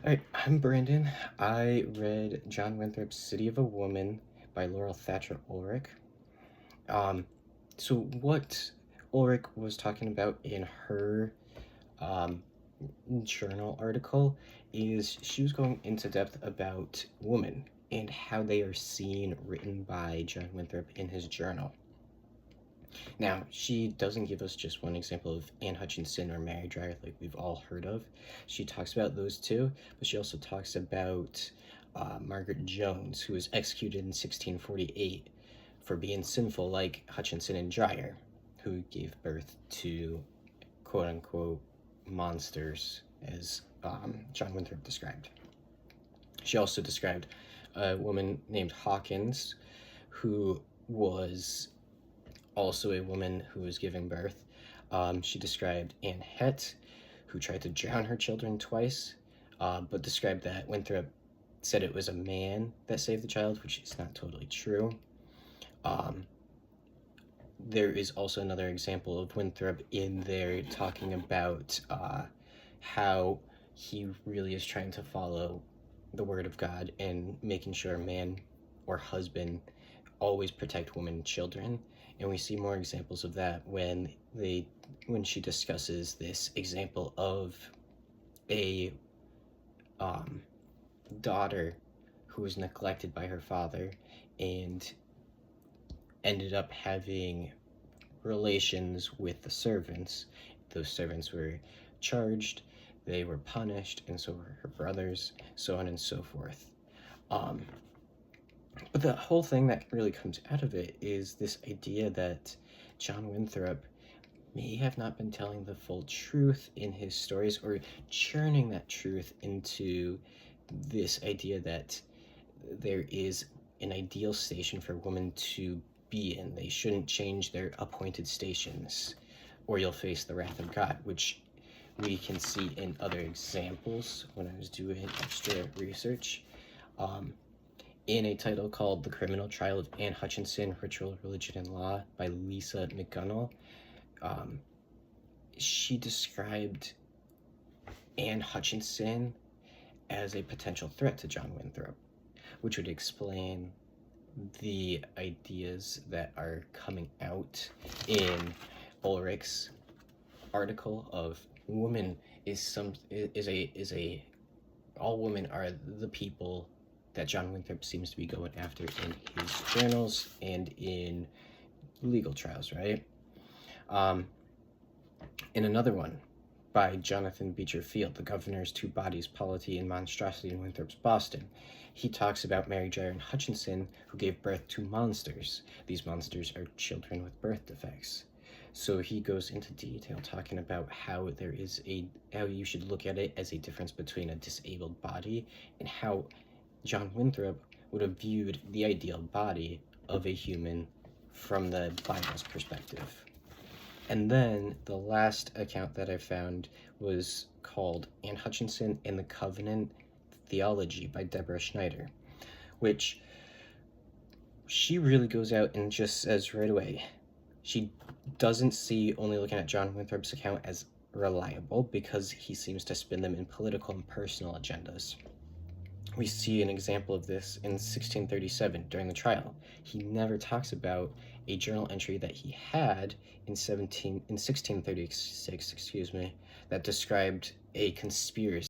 All right, I'm Brandon. I read John Winthrop's City of a Woman by Laurel Thatcher Ulrich. Um, so what Ulrich was talking about in her um, journal article is she was going into depth about women and how they are seen written by John Winthrop in his journal. Now, she doesn't give us just one example of Anne Hutchinson or Mary Dyer, like we've all heard of. She talks about those two, but she also talks about Margaret Jones, who was executed in 1648 for being sinful, like Hutchinson and Dyer, who gave birth to quote unquote monsters, as John Winthrop described. She also described a woman named Hawkins, who was also a woman who was giving birth. She described Anne Het, who tried to drown her children twice, but described that Winthrop said it was a man that saved the child, which is not totally true. Um, there is also another example of Winthrop in there talking about how he really is trying to follow the word of God and making sure a man or husband always protect women and children. And we see more examples of that when she discusses this example of a daughter who was neglected by her father and ended up having relations with the servants. Those servants were charged, they were punished, and so were her brothers, so on and so forth. But the whole thing that really comes out of it is this idea that John Winthrop may have not been telling the full truth in his stories, or churning that truth into this idea that there is an ideal station for women to be in. They shouldn't change their appointed stations, or you'll face the wrath of God, which we can see in other examples when I was doing extra research. In a title called The Criminal Trial of Anne Hutchinson, Ritual, Religion, and Law by Lisa McGunnell, she described Anne Hutchinson as a potential threat to John Winthrop, which would explain the ideas that are coming out in Ulrich's article of woman is a all women are the people that John Winthrop seems to be going after in his journals and in legal trials, right? In another one by Jonathan Beecher Field, The Governor's Two Bodies, Polity and Monstrosity in Winthrop's Boston, he talks about Mary Dyer and Hutchinson, who gave birth to monsters. These monsters are children with birth defects. So he goes into detail talking about how you should look at it as a difference between a disabled body and how John Winthrop would have viewed the ideal body of a human from the Bible's perspective. And then the last account that I found was called Anne Hutchinson and the Covenant Theology by Deborah Schneider, which she really goes out and just says right away, she doesn't see only looking at John Winthrop's account as reliable because he seems to spin them in political and personal agendas. We see an example of this in 1637 during the trial. He never talks about a journal entry that he had in 1636, that described a conspiracy